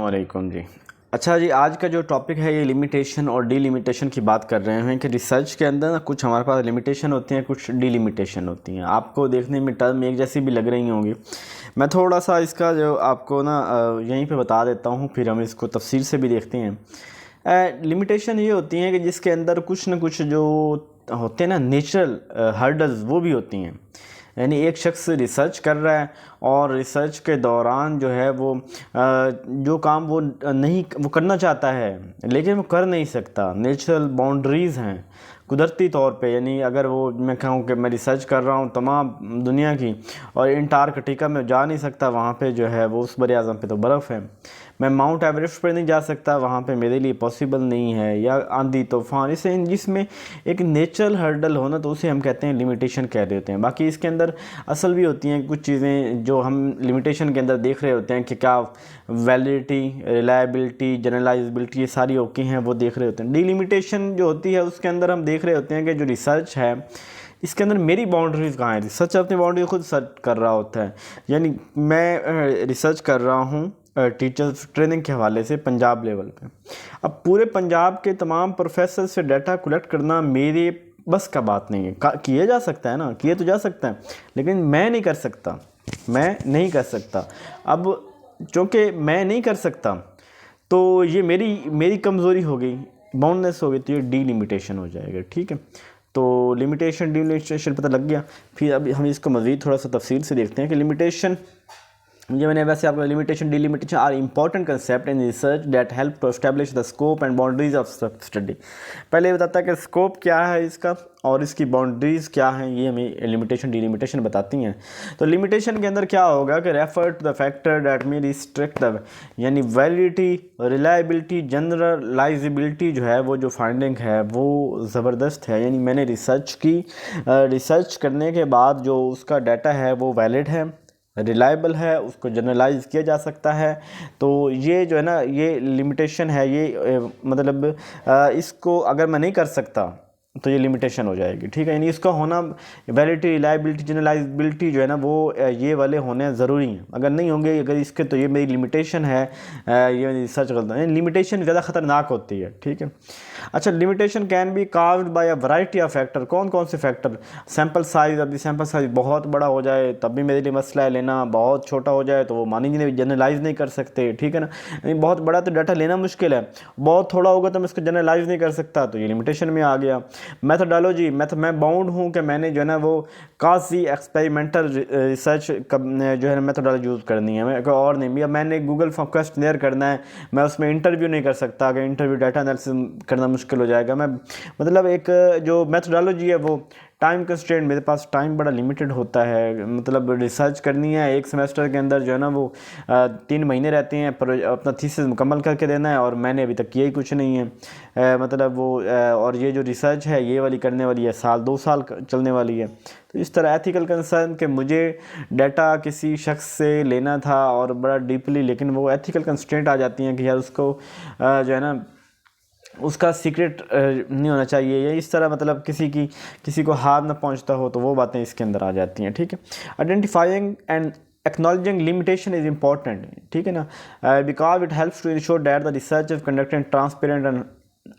अस्सलामुअलैकुम जी। अच्छा जी, आज का जो टॉपिक है ये लिमिटेशन और डीलिमिटेशन की बात कर रहे हैं कि रिसर्च के अंदर ना कुछ हमारे पास लिमिटेशन होती हैं, कुछ डीलिमिटेशन होती हैं। आपको देखने में टर्म एक जैसी भी लग रही होंगी। मैं थोड़ा सा इसका जो आपको ना यहीं पे बता देता हूँ, फिर हम इसको तफसील से भी देखते हैं। लिमिटेशन ये होती हैं कि जिसके अंदर कुछ ना कुछ जो होते हैं ना नेचुरल हर्डल्स वो भी होती हैं। यानी एक शख्स रिसर्च कर रहा है और रिसर्च के दौरान जो है वो जो काम वो करना चाहता है लेकिन वो कर नहीं सकता। नेचुरल बाउंड्रीज़ हैं कुदरती तौर पे। यानी अगर वो मैं कहूँ कि मैं रिसर्च कर रहा हूँ तमाम दुनिया की और अंटार्कटिका में जा नहीं सकता, वहाँ पे जो है वो उस बरे आज़म पे तो बर्फ़ है। मैं माउंट एवरेस्ट पर नहीं जा सकता, वहाँ पे मेरे लिए पॉसिबल नहीं है। या आंधी तूफान, इसे जिसमें एक नेचुरल हर्डल होना तो उसे हम कहते हैं लिमिटेशन कह देते हैं। बाकी इसके अंदर असल भी होती हैं कुछ चीज़ें जो हम लिमिटेशन के अंदर देख रहे होते हैं कि क्या वैलिडिटी, रिलायबिलिटी, जनरलाइजेबिलिटी ये सारी ओके हैं, वो देख रहे होते हैं। डिलिमिटेशन जो होती है उसके अंदर हम देख रहे होते हैं कि जो रिसर्च है इसके अंदर मेरी बाउंड्रीज़ कहाँ है। रिसर्च अपनी बाउंड्री खुद सर्च कर रहा होता है। यानी मैं रिसर्च कर रहा हूँ टीचर्स ट्रेनिंग के हवाले से पंजाब लेवल पे। अब पूरे पंजाब के तमाम प्रोफेसर से डाटा कलेक्ट करना मेरे बस का बात नहीं है। किया जा सकता है ना, किए तो जा सकता है, लेकिन मैं नहीं कर सकता, मैं नहीं कर सकता। अब चूँकि मैं नहीं कर सकता तो ये मेरी मेरी कमज़ोरी हो गई, बाउंडनेस हो गई, तो ये डीलिमिटेशन हो जाएगा। ठीक है, तो लिमिटेशन डीलिमिटेशन पता लग गया। फिर अब हम इसको मज़ीद थोड़ा सा तफसील से देखते हैं कि लिमिटेशन, ये मैंने वैसे आपको limitation delimitation are important concept in research that help to establish the scope and boundaries of study. पहले बताता है कि स्कोप क्या है इसका और इसकी बाउंड्रीज़ क्या हैं, ये हमें लिमिटेशन डीलिमिटेशन बताती हैं। तो लिमिटेशन के अंदर क्या होगा कि refer to the factor that may restrict the, यानी वैलिडिटी, रिलायबिलिटी, जनरलाइजेबिलिटी जो है वो जो फाइंडिंग है वो ज़बरदस्त है। यानी मैंने रिसर्च की, रिसर्च करने के बाद जो उसका डाटा है वो वैलिड है, रिलायबल है, उसको जनरलाइज किया जा सकता है। तो ये जो है ना ये लिमिटेशन है। ये मतलब इसको अगर मैं नहीं कर सकता तो ये लिमिटेशन हो जाएगी। ठीक है, यानी इसका होना वैलिडिटी, रिलायबिलिटी, जनरलाइजेबिलिटी जो है ना वो ये वाले होने ज़रूरी हैं। अगर नहीं होंगे अगर इसके तो ये मेरी लिमिटेशन है, ये रिसर्च करता है। लिमिटेशन ज़्यादा ख़तरनाक होती है। ठीक है, अच्छा, limitation can be caused by a variety of factor. कौन कौन से फैक्टर? सैम्पल साइज, अभी सैम्पल साइज बहुत बड़ा हो जाए तब भी मेरे लिए मसला है लेना, बहुत छोटा हो जाए तो वो मान ही नहीं, जनरलाइज नहीं कर सकते। ठीक है ना, यानी बहुत बड़ा तो डाटा लेना मुश्किल है, बहुत थोड़ा होगा तो मैं इसको जनरलाइज नहीं कर सकता, तो ये लिमिटेशन में आ गया। मैथडोलॉजी, मैं बाउंड हूँ कि मैंने जो है ना वो काजी एक्सपेरिमेंटल रिसर्च जो है ना मैथडोलॉजी यूज़ करनी है, मैं और नहीं। भैया मैंने गूगल फॉर क्वेश्चनेयर करना है, मैं उसमें इंटरव्यू नहीं कर सकता, अगर इंटरव्यू डाटा एनालिसिस करना मुश्किल हो जाएगा। मैं मतलब एक जो मैथडोलॉजी है वो टाइम कंस्ट्रेंट, मेरे पास टाइम बड़ा लिमिटेड होता है। मतलब रिसर्च करनी है एक सेमेस्टर के अंदर जो है ना वो 3 महीने रहते हैं, पर अपना थीसिस मुकम्मल करके देना है और मैंने अभी तक किया ही कुछ नहीं है। मतलब वो और ये जो रिसर्च है ये वाली करने वाली है साल 2 साल चलने वाली है। तो इस तरह एथिकल कंसर्न कि मुझे डाटा किसी शख्स से लेना था और बड़ा डीपली, लेकिन वो एथिकल कंस्ट्रेंट आ जाती हैं कि यार उसको जो है ना उसका सीक्रेट नहीं होना चाहिए, या इस तरह मतलब किसी को हाथ ना पहुंचता हो, तो वो बातें इसके अंदर आ जाती हैं। ठीक है, identifying and acknowledging limitation is important. ठीक है ना, because it helps to ensure that the research is conducted transparent and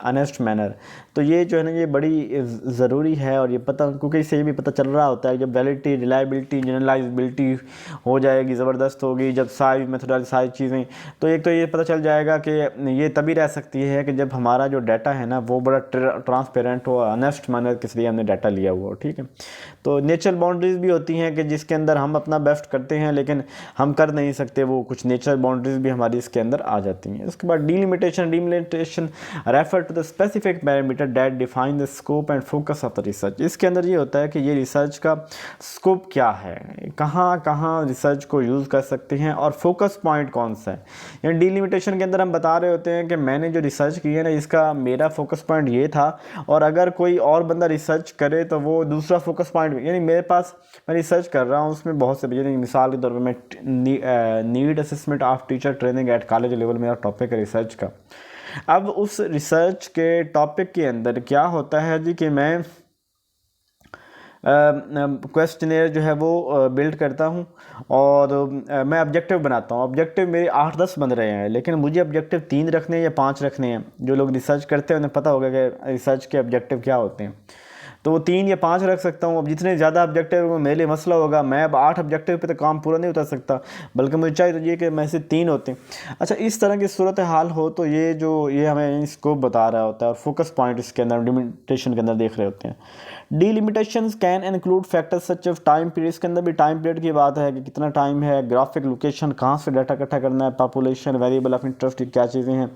honest manner. तो ये जो है ना ये बड़ी ज़रूरी है और ये पता, क्योंकि इससे ये भी पता चल रहा होता है जब वैलिडिटी, रिलायबिलिटी, जनरलाइजेबिलिटी हो जाएगी, ज़बरदस्त होगी, जब सारी मेथडोलॉजी सारी चीज़ें, तो एक तो ये पता चल जाएगा कि ये तभी रह सकती है कि जब हमारा जो डाटा है ना वो बड़ा ट्रांसपेरेंट हो, ऑनेस्ट मैनर के लिए हमने डाटा लिया हुआ हो। ठीक है, तो नेचुरल बाउंड्रीज़ भी होती हैं कि जिसके अंदर हम अपना बेस्ट करते हैं लेकिन हम कर नहीं सकते, वो कुछ नेचुरल बाउंड्रीज़ भी हमारी इसके अंदर आ जाती हैं। उसके बाद delimitation refer to the specific parameter that define the scope and focus of the research। इसके अंदर ये होता है कि ये रिसर्च का स्कोप क्या है, कहाँ कहाँ रिसर्च को यूज़ कर सकते हैं और फोकस पॉइंट कौन सा है। यानी डीलिमिटेशन के अंदर हम बता रहे होते हैं कि मैंने जो रिसर्च की है ना इसका मेरा फोकस पॉइंट ये था, और अगर कोई और बंदा रिसर्च करे तो वो दूसरा फोकस पॉइंट, यानी मेरे पास मैं रिसर्च कर रहा हूँ उसमें बहुत से, मिसाल के तौर पर मैं need assessment of teacher training at college level मेरा टॉपिक है रिसर्च का। अब उस रिसर्च के टॉपिक के अंदर क्या होता है जी कि मैं क्वेश्चनेयर जो है वो बिल्ड करता हूँ और मैं ऑब्जेक्टिव बनाता हूँ। ऑब्जेक्टिव मेरे 8-10 बन रहे हैं, लेकिन मुझे ऑब्जेक्टिव 3 रखने हैं या 5 रखने हैं। जो लोग रिसर्च करते हैं उन्हें पता होगा कि रिसर्च के ऑब्जेक्टिव क्या होते हैं, तो वो 3 या 5 रख सकता हूँ। अब जितने ज़्यादा ऑब्जेक्टिव वो मेरे लिए मसला होगा। मैं अब 8 ऑब्जेक्टिव पे तो काम पूरा नहीं उतर सकता, बल्कि मुझे चाहिए तो ये कि मैं से 3 होते हैं। अच्छा, इस तरह की सूरत हाल हो तो ये हमें स्कोप बता रहा होता है और फोकस पॉइंट इसके अंदर लिमिटेशन के अंदर देख रहे होते हैं। Delimitations can include factors such of time period. इसके अंदर भी टाइम पीरियड की बात है कि कितना टाइम है, ग्राफिक लोकेशन, कहाँ से डाटा इकट्ठा करना है, पॉपुलेशन, वेरिएबल ऑफ इंटरेस्ट, क्या चीज़ें हैं।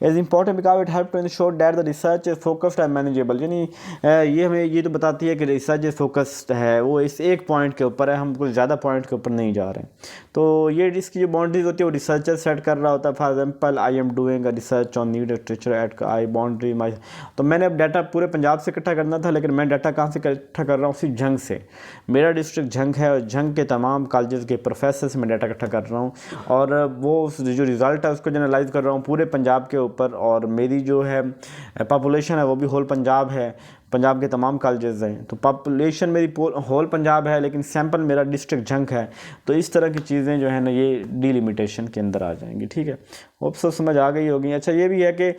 Is important because it help to ensure that the research is focused and manageable. यानी ये हमें ये तो बताती है कि रिसर्च इज फोकस्ड है, वो इस एक पॉइंट के ऊपर है, हम कुछ ज़्यादा पॉइंट के ऊपर नहीं जा रहे हैं। तो ये इसकी जो बाउंड्रीज होती है वो रिसर्चर सेट कर रहा होता है। For example, I am doing a research on need literature at I boundary my. तो मैंने अब डाटा पूरे पंजाब से इकट्ठा करना था, लेकिन मैं डाटा कहाँ से इकट्ठा कर रहा हूँ? सिर्फ झंग से। मेरा डिस्ट्रिक्ट झंग है और झंग के तमाम कॉलेजेस के प्रोफेसर से मैं डाटा इकट्ठा कर रहा हूँ और वो जो रिज़ल्ट है उसको जनरलाइज कर रहा हूँ पूरे पंजाब के ऊपर। और मेरी जो है पॉपुलेशन है वो भी होल पंजाब है, पंजाब के तमाम कॉलेजेस हैं। तो पॉपुलेशन मेरी होल पंजाब है, लेकिन सैंपल मेरा डिस्ट्रिक्ट झंग है। तो इस तरह की चीज़ें जो है ना ये डिलिमिटेशन के अंदर आ जाएंगी। ठीक है, होप सो समझ आ गई होगी। अच्छा, ये भी है कि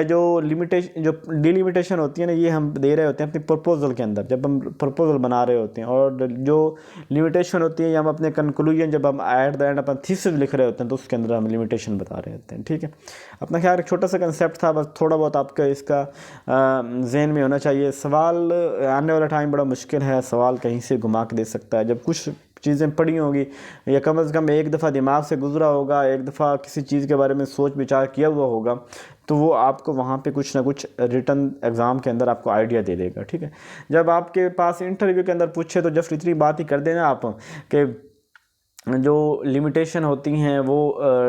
जो डिलिमिटेशन होती है ना, ये हम दे रहे होते हैं अपनी प्रपोजल के अंदर, जब हम प्रपोजल बना रहे होते हैं। और जो लिमिटेशन होती है या हम अपने कंक्लूजन, जब हम एट द एंड अपना थीसिस लिख रहे होते हैं, तो उसके अंदर हम लिमिटेशन बता रहे होते हैं। ठीक है, अपना ख्याल, एक छोटा सा कंसेप्ट था, बस थोड़ा बहुत आपका इसका जहन में होना चाहिए। सवाल आने वाला टाइम बड़ा मुश्किल है, सवाल कहीं से घुमा के दे सकता है। जब कुछ चीज़ें पढ़ी होंगी या कम से कम एक दफ़ा दिमाग से गुजरा होगा, एक दफ़ा किसी चीज़ के बारे में सोच विचार किया हुआ होगा, तो वो आपको वहाँ पे कुछ ना कुछ रिटर्न एग्ज़ाम के अंदर आपको आइडिया दे देगा। ठीक है, जब आपके पास इंटरव्यू के अंदर पूछे तो जस्ट इतनी बात ही कर देना आप कि जो लिमिटेशन होती हैं वो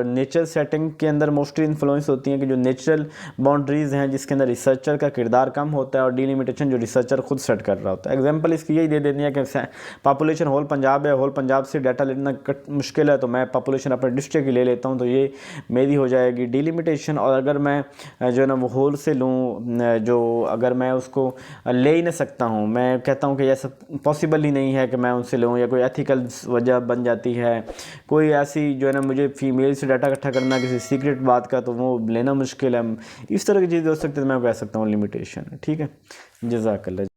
नेचर सेटिंग के अंदर मोस्टली इन्फ्लुएंस होती हैं, कि जो नेचुरल बाउंड्रीज़ हैं जिसके अंदर रिसर्चर का किरदार कम होता है, और डिलिमिटेशन जो रिसर्चर खुद सेट कर रहा होता है। एग्जांपल इसकी यही दे देनी है कि पॉपुलेशन होल पंजाब है, होल पंजाब से डाटा लेना मुश्किल है, तो मैं पॉपुलेशन अपने डिस्ट्रिक्ट की ले लेता हूँ, तो ये मेरी हो जाएगी डिलिमिटेशन। और अगर मैं जो है ना वो होल से लूँ, जो अगर मैं उसको ले ही नहीं सकता हूँ, मैं कहता हूँ कि ऐसा पॉसिबल ही नहीं है कि मैं उनसे लूँ, या कोई एथिकल वजह बन जाती है, कोई ऐसी जो है ना मुझे फीमेल से डाटा इकट्ठा करना किसी सीक्रेट बात का, तो वो लेना मुश्किल है, इस तरह की चीज़ें हो सकती है, तो मैं कह सकता हूँ लिमिटेशन है। ठीक है, जज़ाकल्लाह।